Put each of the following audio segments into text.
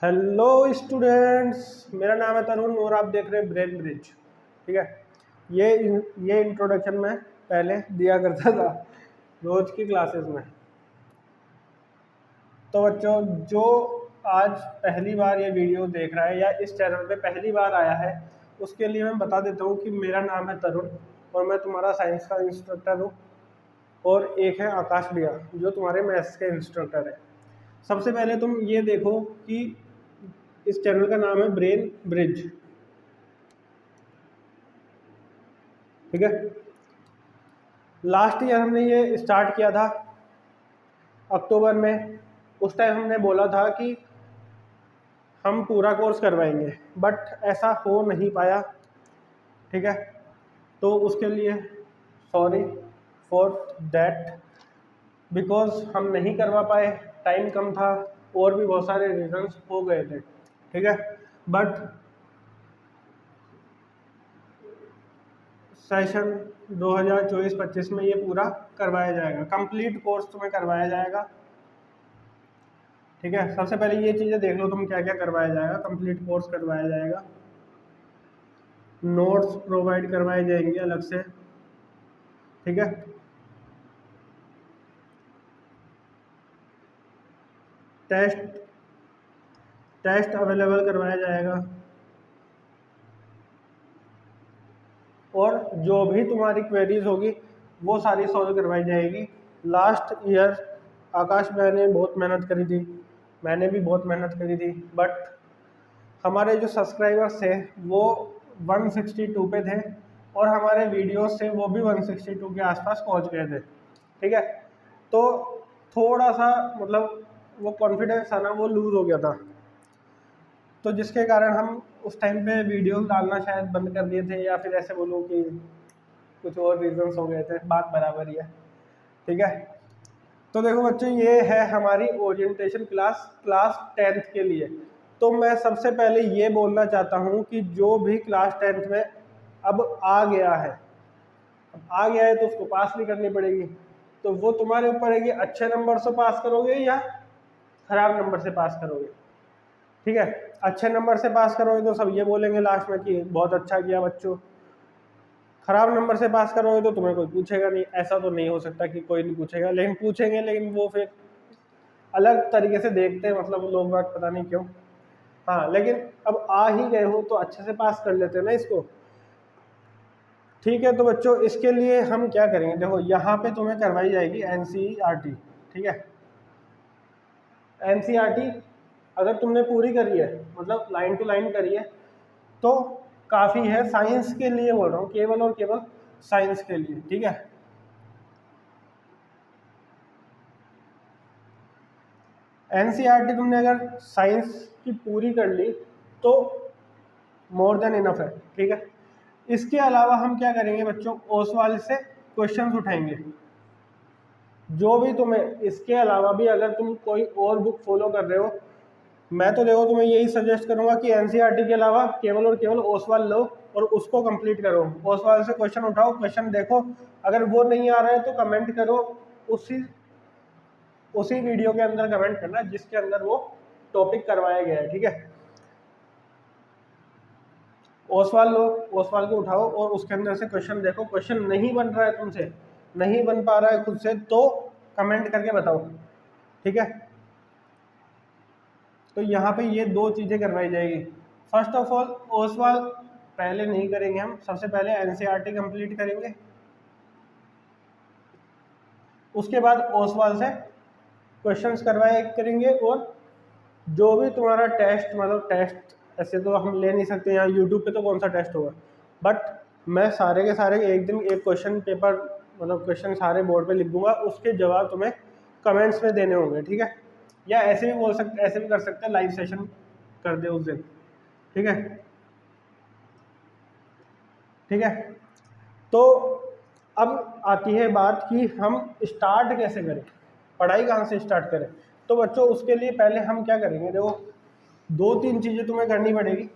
Hello students, मेरा नाम है तरुण और आप देख रहे हैं ब्रेन ब्रिज। ठीक है, ये इंट्रोडक्शन मैं पहले दिया करता था रोज की क्लासेस में। तो बच्चों, जो आज पहली बार ये वीडियो देख रहा है या इस चैनल पे पहली बार आया है, उसके लिए मैं बता देता हूँ कि मेरा नाम है तरुण और मैं तुम्हारा साइंस का इंस्ट्रक्टर हूँ। और एक है आकाश भैया जो तुम्हारे मैथ्स के इंस्ट्रक्टर है। सबसे पहले तुम ये देखो कि इस चैनल का नाम है ब्रेन ब्रिज। ठीक है, लास्ट ईयर हमने ये स्टार्ट किया था अक्टूबर में। उस टाइम हमने बोला था कि हम पूरा कोर्स करवाएंगे, बट ऐसा हो नहीं पाया। ठीक है, तो उसके लिए सॉरी फॉर दैट, बिकॉज हम नहीं करवा पाए, टाइम कम था और भी बहुत सारे रीजंस हो गए थे। ठीक है, बट सेशन 2024-25 में ये पूरा करवाया जाएगा, कंप्लीट कोर्स तुम्हें करवाया जाएगा। ठीक है, सबसे पहले ये चीज़ें देख लो तुम क्या क्या करवाया जाएगा। कंप्लीट कोर्स करवाया जाएगा, नोट्स प्रोवाइड करवाए जाएंगे अलग से। ठीक है, टेस्ट अवेलेबल करवाया जाएगा और जो भी तुम्हारी क्वेरीज होगी वो सारी सॉल्व करवाई जाएगी। लास्ट ईयर आकाश भाई ने बहुत मेहनत करी थी, मैंने भी बहुत मेहनत करी थी, बट हमारे जो सब्सक्राइबर्स थे वो 162 पे थे और हमारे वीडियोस थे वो भी 162 के आसपास पहुंच गए थे। ठीक है, तो थोड़ा सा मतलब वो कॉन्फिडेंस था ना, वो लूज़ हो गया था, तो जिसके कारण हम उस टाइम पे वीडियोस डालना शायद बंद कर दिए थे, या फिर ऐसे बोलो कि कुछ और रीजंस हो गए थे, बात बराबर ही है। ठीक है, तो देखो बच्चों, ये है हमारी ओरिएंटेशन क्लास 10th के लिए। तो मैं सबसे पहले ये बोलना चाहता हूँ कि जो भी क्लास 10th में अब आ गया है तो उसको पास भी करनी पड़ेगी। तो वो तुम्हारे ऊपर है कि अच्छे नंबर से पास करोगे या खराब नंबर से पास करोगे। ठीक है, अच्छे नंबर से पास करोगे तो सब ये बोलेंगे लास्ट में कि बहुत अच्छा किया बच्चों। खराब नंबर से पास करोगे तो तुम्हें कोई पूछेगा नहीं। ऐसा तो नहीं हो सकता कि कोई नहीं पूछेगा, लेकिन पूछेंगे, लेकिन वो फिर अलग तरीके से देखते हैं, मतलब लोग बात पता नहीं क्यों। हाँ, लेकिन अब आ ही गए हो तो अच्छे से पास कर लेते हैं ना इसको। ठीक है, तो बच्चों इसके लिए हम क्या करेंगे, देखो यहाँ पे तुम्हें करवाई जाएगी एनसीईआरटी। ठीक है, एनसीईआरटी अगर तुमने पूरी करी है, मतलब लाइन टू लाइन करी है, तो काफ़ी है। साइंस के लिए बोल रहा हूँ, केवल और केवल साइंस के लिए। ठीक है, एनसीईआरटी तुमने अगर साइंस की पूरी कर ली तो मोर देन इनफ है। ठीक है, इसके अलावा हम क्या करेंगे बच्चों, ओसवाल से क्वेश्चंस उठाएंगे। जो भी तुम्हें इसके अलावा भी अगर तुम कोई और बुक फॉलो कर रहे हो, मैं तो देखो तुम्हें यही सजेस्ट करूंगा कि एनसीईआरटी के अलावा केवल और केवल ओसवाल लो और उसको कंप्लीट करो। ओसवाल से क्वेश्चन उठाओ, क्वेश्चन देखो, अगर वो नहीं आ रहा है तो कमेंट करो, उसी वीडियो के अंदर कमेंट करना जिसके अंदर वो टॉपिक करवाया गया है। ठीक है, ओसवाल लो, ओसवाल को उठाओ और उसके अंदर से क्वेश्चन देखो। क्वेश्चन नहीं बन रहा है तुमसे, नहीं बन पा रहा है खुद से, तो कमेंट करके बताओ। ठीक है, तो यहाँ पे ये दो चीज़ें करवाई जाएगी। फर्स्ट ऑफ ऑल ओसवाल पहले नहीं करेंगे हम, सबसे पहले एनसीईआरटी कंप्लीट करेंगे, उसके बाद ओसवाल से क्वेश्चंस करवाए करेंगे। और जो भी तुम्हारा टेस्ट, मतलब टेस्ट ऐसे तो हम ले नहीं सकते यहाँ यूट्यूब पे, तो कौन सा टेस्ट होगा, बट मैं सारे के सारे एक दिन एक क्वेश्चन पेपर, मतलब क्वेश्चन सारे बोर्ड पे लिख दूंगा, उसके जवाब तुम्हें कमेंट्स में देने होंगे। ठीक है, या ऐसे भी बोल सकते, ऐसे भी कर सकते हैं, लाइव सेशन कर दे उस दिन। ठीक है, ठीक है, तो अब आती है बात कि हम स्टार्ट कैसे करें, पढ़ाई कहाँ से स्टार्ट करें। तो बच्चों उसके लिए पहले हम क्या करेंगे, देखो दो तीन चीज़ें तुम्हें करनी पड़ेगी।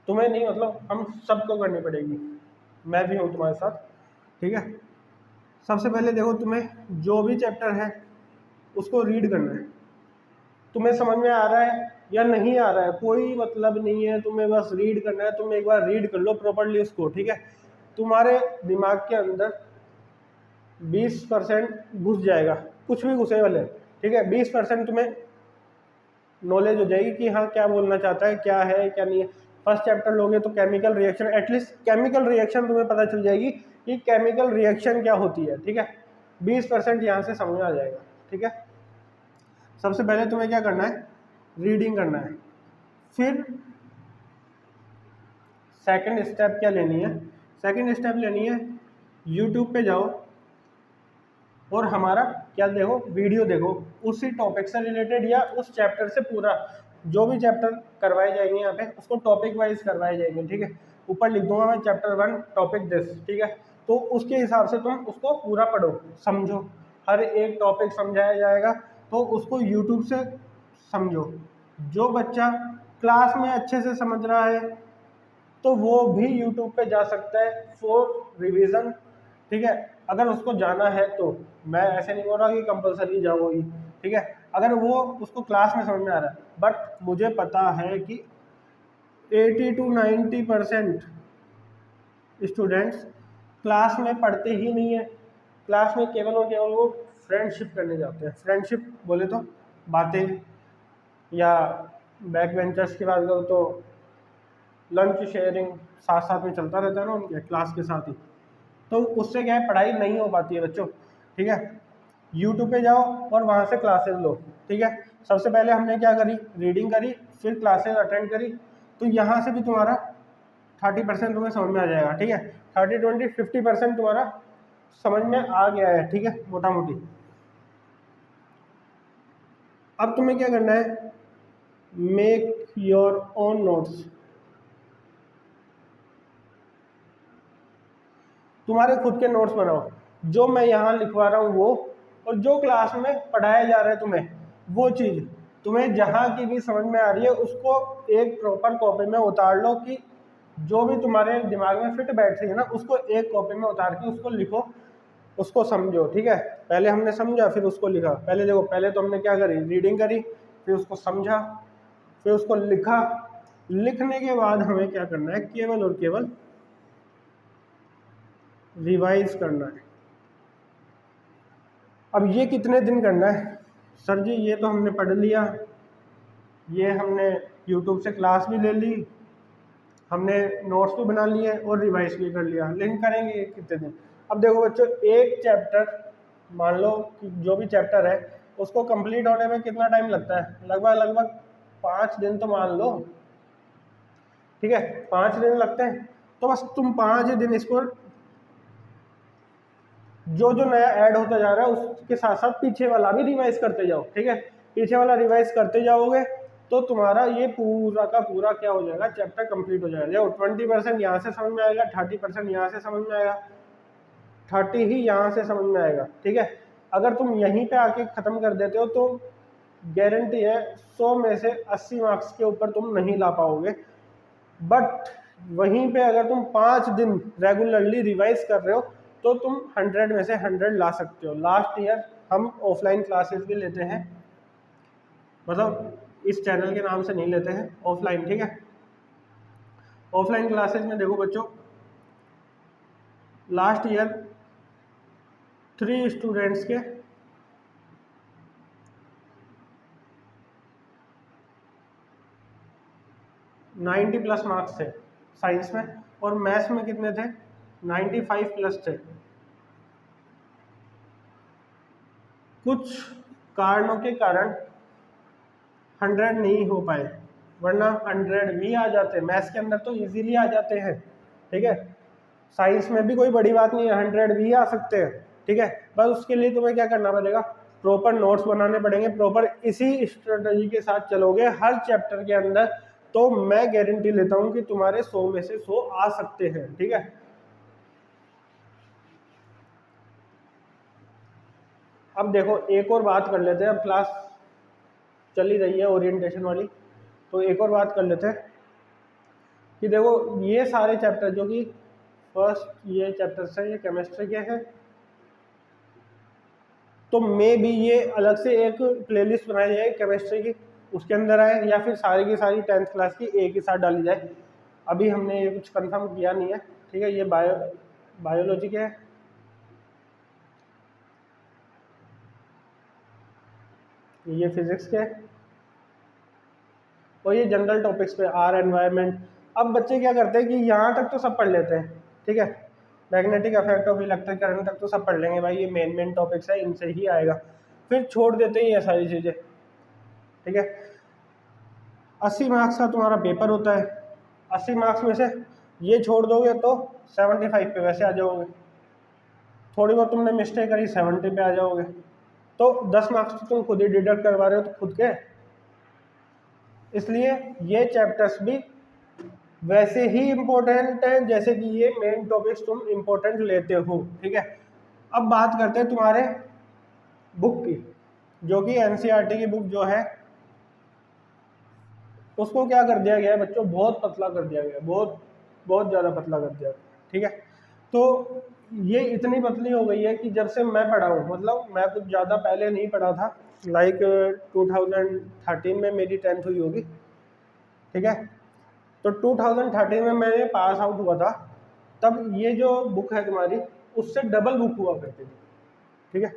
तुम्हें नहीं, मतलब हम सबको करनी पड़ेगी, मैं भी हूँ तुम्हारे साथ। ठीक है, सबसे पहले देखो तुम्हें जो भी चैप्टर है उसको रीड करना है। तुम्हें समझ में आ रहा है या नहीं आ रहा है, कोई मतलब नहीं है, तुम्हें बस रीड करना है। तुम एक बार रीड कर लो प्रॉपरली उसको, ठीक है, तुम्हारे दिमाग के अंदर 20% घुस जाएगा, कुछ भी घुसे वाले, ठीक है, 20% तुम्हें नॉलेज हो जाएगी कि हाँ क्या बोलना चाहता है, क्या है क्या नहीं है। फर्स्ट चैप्टर लोगे तो chemical reaction, at least chemical reaction तुम्हें पता चल जाएगी कि केमिकल रिएक्शन क्या होती है, ठीक है, 20% यहाँ से समझ में आ जाएगा, ठीक है। सबसे पहले तुम्हें क्या करना है, रीडिंग करना है। फिर सेकंड स्टेप क्या लेनी है, सेकंड स्टेप लेनी है यूट्यूब पे जाओ और हमारा क्या देखो, वीडियो देखो, उसी टॉपिक से रिलेटेड या उस चैप्टर से पूरा जो भी चैप्टर करवाए जाएंगे यहाँ पे उसको टॉपिक वाइज करवाए जाएंगे, ठीक है। ऊपर लिख दूंगा मैं चैप्टर 1 टॉपिक दिस, ठीक है, तो उसके हिसाब से तुम उसको पूरा पढ़ो, समझो, हर एक टॉपिक समझाया जाएगा, तो उसको यूट्यूब से समझो। जो बच्चा क्लास में अच्छे से समझ रहा है तो वो भी यूट्यूब पे जा सकता है फॉर रिवीजन, ठीक है, अगर उसको जाना है तो। मैं ऐसे नहीं बोल रहा कि कंपलसरी जाओ ही, ठीक है, अगर वो उसको क्लास में समझ में आ रहा है। बट मुझे पता है कि 80 to 90% स्टूडेंट्स क्लास में पढ़ते ही नहीं है, क्लास में केवल और केवल वो फ्रेंडशिप करने जाते हैं। फ्रेंडशिप बोले तो बातें, या बैक बेंचर्स की बात करो तो लंच शेयरिंग साथ साथ में चलता रहता है ना उनके क्लास के साथ ही, तो उससे क्या है, पढ़ाई नहीं हो पाती है बच्चों, ठीक है। यूट्यूब पे जाओ और वहाँ से क्लासेस लो, ठीक है। सबसे पहले हमने क्या करी, रीडिंग करी, फिर क्लासेस अटेंड करी, तो यहाँ से भी तुम्हारा 30% तुम्हें समझ में आ जाएगा, ठीक है, 30-20-50% तुम्हारा समझ में आ गया है, ठीक है, मोटा मोटी। अब तुम्हें क्या करना है, मेक योर ओन नोट्स, तुम्हारे खुद के नोट्स बनाओ, जो मैं यहाँ लिखवा रहा हूँ वो, और जो क्लास में पढ़ाया जा रहा है तुम्हें वो चीज़, तुम्हें जहाँ की भी समझ में आ रही है उसको एक प्रॉपर कॉपी में उतार लो, कि जो भी तुम्हारे दिमाग में फिट बैठ रही है ना उसको एक कॉपी में उतार के उसको लिखो, उसको समझो, ठीक है। पहले हमने समझा फिर उसको लिखा, पहले देखो, पहले तो हमने क्या करी, रीडिंग करी, फिर उसको समझा, फिर उसको लिखा। लिखने के बाद हमें क्या करना है, केवल और केवल रिवाइज करना है। अब ये कितने दिन करना है सर जी, ये तो हमने पढ़ लिया, ये हमने यूट्यूब से क्लास भी ले ली, हमने नोट्स भी बना लिए और रिवाइज भी कर लिया, लेकिन करेंगे कितने दिन। अब देखो बच्चों, एक चैप्टर मान लो कि जो भी चैप्टर है उसको कंप्लीट होने में कितना टाइम लगता है, लगभग लगभग 5 दिन तो मान लो, ठीक है, 5 दिन लगते हैं। तो बस तुम 5 दिन इसको जो जो नया ऐड होता जा रहा है उसके साथ साथ पीछे वाला भी रिवाइज करते जाओ, ठीक है, पीछे वाला रिवाइज करते जाओगे तो तुम्हारा ये पूरा का पूरा क्या हो जाएगा, चैप्टर कंप्लीट हो जाएगा। देखो 20% यहाँ से समझ में आएगा, 30% यहाँ से समझ में आएगा, 30 ही यहाँ से समझ में आएगा, ठीक है। अगर तुम यहीं पे आके ख़त्म कर देते हो तो गारंटी है 100 में से 80 मार्क्स के ऊपर तुम नहीं ला पाओगे। बट वहीं पे अगर तुम 5 दिन रेगुलरली रिवाइज कर रहे हो तो तुम 100 में से 100 ला सकते हो। लास्ट ईयर हम ऑफलाइन क्लासेस भी लेते हैं, मतलब इस चैनल के नाम से नहीं लेते हैं, ऑफलाइन, ठीक है। ऑफलाइन क्लासेस में देखो बच्चों, लास्ट ईयर 3 स्टूडेंट्स के 90+ मार्क्स थे साइंस में, और मैथ्स में कितने थे, 95+ थे। कुछ कारणों के कारण 100 नहीं हो पाए, वरना 100 भी आ जाते, मैथ्स के अंदर तो इजीली आ जाते हैं, ठीक है। साइंस में भी कोई बड़ी बात नहीं है, 100 भी आ सकते हैं, ठीक है। बस उसके लिए तुम्हें क्या करना पड़ेगा, प्रॉपर नोट्स बनाने पड़ेंगे, प्रॉपर इसी स्ट्रेटजी के साथ चलोगे हर चैप्टर के अंदर, तो मैं गारंटी लेता हूँ कि तुम्हारे 100 में से 100 आ सकते हैं, ठीक है। अब देखो एक और बात कर लेते हैं, अब क्लास चल ही रही है ओरिएंटेशन वाली, तो एक और बात कर लेते हैं कि देखो ये सारे चैप्टर जो कि फर्स्ट ये चैप्टर्स हैं ये केमिस्ट्री के हैं, तो मे भी ये अलग से एक प्लेलिस्ट बनाई जाए केमिस्ट्री की, उसके अंदर आए, या फिर सारी की सारी 10th क्लास की एक ही साथ डाली जाए। अभी हमने ये कुछ कंफर्म किया नहीं है, ठीक है। ये बायोलॉजी के है, ये फिजिक्स के है, और ये जनरल टॉपिक्स पे आर एनवायरनमेंट। अब बच्चे क्या करते हैं कि यहाँ तक तो सब पढ़ लेते हैं, ठीक है, magnetic effect of electric current तक तो सब पढ़ लेंगे, भाई ये मेन टॉपिक्स है, इनसे ही आएगा, फिर छोड़ देते हैं ये सारी चीज़ें, ठीक है। 80 मार्क्स का तुम्हारा पेपर होता है, 80 मार्क्स में से ये छोड़ दोगे तो 75 पे वैसे आ जाओगे, थोड़ी बहुत तुमने मिस्टेक करी 70 पे आ जाओगे, तो 10 मार्क्स तो तुम खुद ही डिडक्ट करवा रहे हो तो खुद के। इसलिए ये चैप्टर्स भी वैसे ही इम्पोर्टेंट है जैसे कि ये मेन टॉपिक्स तुम इम्पोर्टेंट लेते हो, ठीक है। अब बात करते हैं तुम्हारे बुक की, जो कि एनसीईआरटी की बुक जो है उसको क्या कर दिया गया है बच्चों, बहुत पतला कर दिया गया है, बहुत ज़्यादा पतला कर दिया गया, ठीक है। तो ये इतनी पतली हो गई है कि जब से मैं पढ़ा हूँ, मतलब मैं कुछ ज़्यादा पहले नहीं पढ़ा था, लाइक 2013 में मेरी 10th हुई होगी, ठीक है। तो 2013 में मैंने पास आउट हुआ था, तब ये जो बुक है तुम्हारी उससे डबल बुक हुआ करती थी, ठीक है।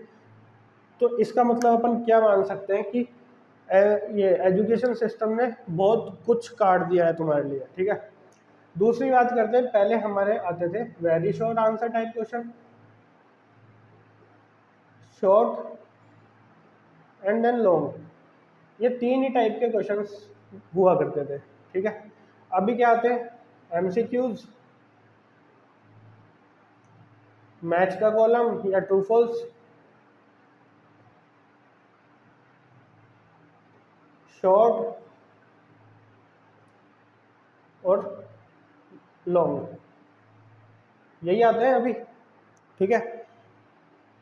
तो इसका मतलब अपन क्या मान सकते हैं कि ये एजुकेशन सिस्टम ने बहुत कुछ काट दिया है तुम्हारे लिए, ठीक है। दूसरी बात करते हैं, पहले हमारे आते थे very short answer type question, short and then long, ये 3 ही टाइप के क्वेश्चंस हुआ करते थे, ठीक है। अभी क्या आते हैं एमसीक्यूज, मैच का कॉलम या ट्रू फॉल्स, शॉर्ट और लॉन्ग, यही आते हैं अभी, ठीक है।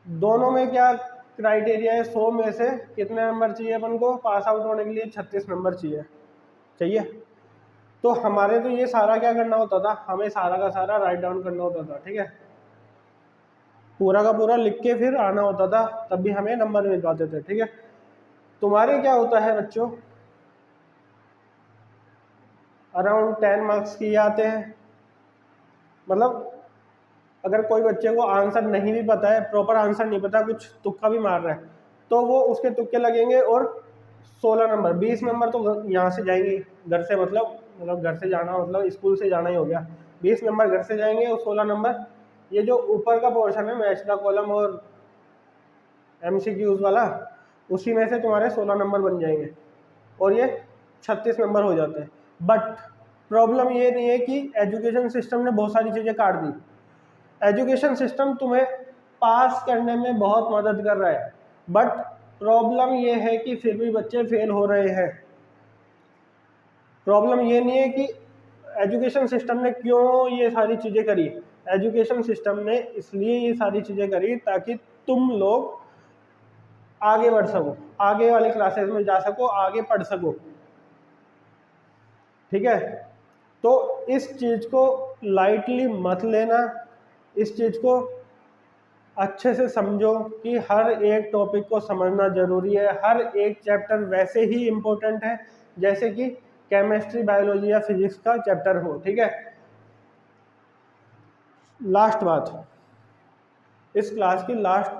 दोनों में क्या क्राइटेरिया है, 100 में से कितने नंबर चाहिए अपन को पास आउट होने के लिए, 36 नंबर चाहिए। तो हमारे तो ये सारा क्या करना होता था, हमें सारा का सारा राइट डाउन करना होता था, ठीक है, पूरा का पूरा लिख के फिर आना होता था, तब भी हमें नंबर मिल पाते थे, ठीक है। तुम्हारे क्या होता है बच्चों, अराउंड 10 मार्क्स की आते हैं, मतलब अगर कोई बच्चे को आंसर नहीं भी पता है, प्रॉपर आंसर नहीं पता, कुछ तुक्का भी मार रहा है, तो वो उसके तुक्के लगेंगे और 16 नंबर, 20 नंबर तो यहाँ से जाएंगे घर से, मतलब घर से जाना मतलब स्कूल से जाना ही हो गया, 20 नंबर घर से जाएंगे और 16 नंबर ये जो ऊपर का पोर्शन है मैच द कॉलम और एमसीक्यूज वाला, उसी में से तुम्हारे 16 नंबर बन जाएंगे और ये 36 नंबर हो जाते हैं। बट प्रॉब्लम ये नहीं है कि एजुकेशन सिस्टम ने बहुत सारी चीज़ें काट दी, एजुकेशन सिस्टम तुम्हें पास करने में बहुत मदद कर रहा है, बट प्रॉब्लम ये है कि फिर भी बच्चे फेल हो रहे हैं। प्रॉब्लम ये नहीं है कि एजुकेशन सिस्टम ने क्यों ये सारी चीज़ें करी, एजुकेशन सिस्टम ने इसलिए ये सारी चीज़ें करी ताकि तुम लोग आगे बढ़ सको, आगे वाले क्लासेस में जा सको, आगे पढ़ सको, ठीक है। तो इस चीज़ को लाइटली मत लेना, इस चीज़ को अच्छे से समझो कि हर एक टॉपिक को समझना ज़रूरी है, हर एक चैप्टर वैसे ही इम्पोर्टेंट है जैसे कि केमिस्ट्री बायोलॉजी या फिजिक्स का चैप्टर हो, ठीक है। लास्ट बात, इस क्लास की लास्ट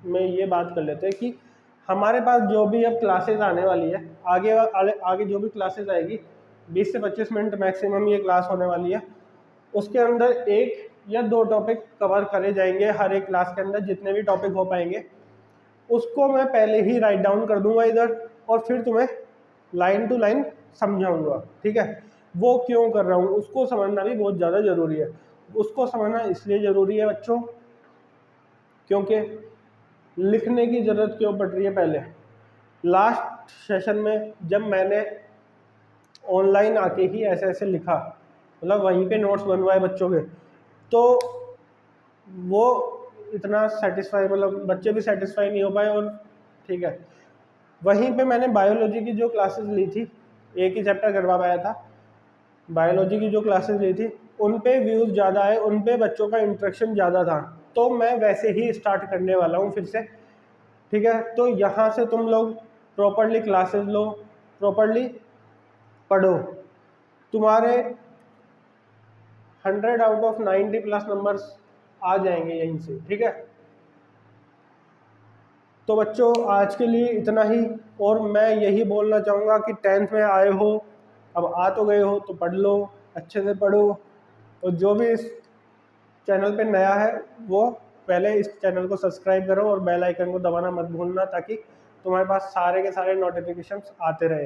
में ये बात कर लेते हैं कि हमारे पास जो भी अब क्लासेस आने वाली है, आगे जो भी क्लासेस आएगी 20 से 25 मिनट मैक्सिमम ये क्लास होने वाली है, उसके अंदर 1 या 2 टॉपिक कवर करे जाएंगे हर एक क्लास के अंदर, जितने भी टॉपिक हो पाएंगे उसको मैं पहले ही राइट डाउन कर दूंगा इधर, और फिर तुम्हें लाइन टू लाइन समझाऊंगा, ठीक है। वो क्यों कर रहा हूँ उसको समझना भी बहुत ज़्यादा ज़रूरी है, उसको समझना इसलिए ज़रूरी है बच्चों क्योंकि लिखने की ज़रूरत क्यों पड़ रही है। पहले लास्ट सेशन में जब मैंने ऑनलाइन आके ही ऐसे ऐसे लिखा, मतलब वहीं पे नोट्स बनवाए बच्चों के, तो वो इतना सेटिस्फाई, मतलब बच्चे भी सेटिस्फाई नहीं हो पाए, और ठीक है। वहीं पे मैंने बायोलॉजी की जो क्लासेस ली थी, एक ही चैप्टर करवा पाया था, बायोलॉजी की जो क्लासेस ली थी उन पे व्यूज़ ज़्यादा आए, उन पे बच्चों का इंटरेक्शन ज़्यादा था, तो मैं वैसे ही स्टार्ट करने वाला हूँ फिर से, ठीक है। तो यहाँ से तुम लोग प्रॉपरली क्लासेस लो, प्रॉपरली पढ़ो, तुम्हारे 100 आउट ऑफ 90 प्लस नंबर्स आ जाएंगे यहीं से, ठीक है। तो बच्चों आज के लिए इतना ही, और मैं यही बोलना चाहूँगा कि 10th में आए हो, अब आ तो गए हो तो पढ़ लो, अच्छे से पढ़ो। और जो भी इस चैनल पे नया है वो पहले इस चैनल को सब्सक्राइब करो और बेल आइकन को दबाना मत भूलना, ताकि तुम्हारे पास सारे के सारे नोटिफिकेशंस आते रहे।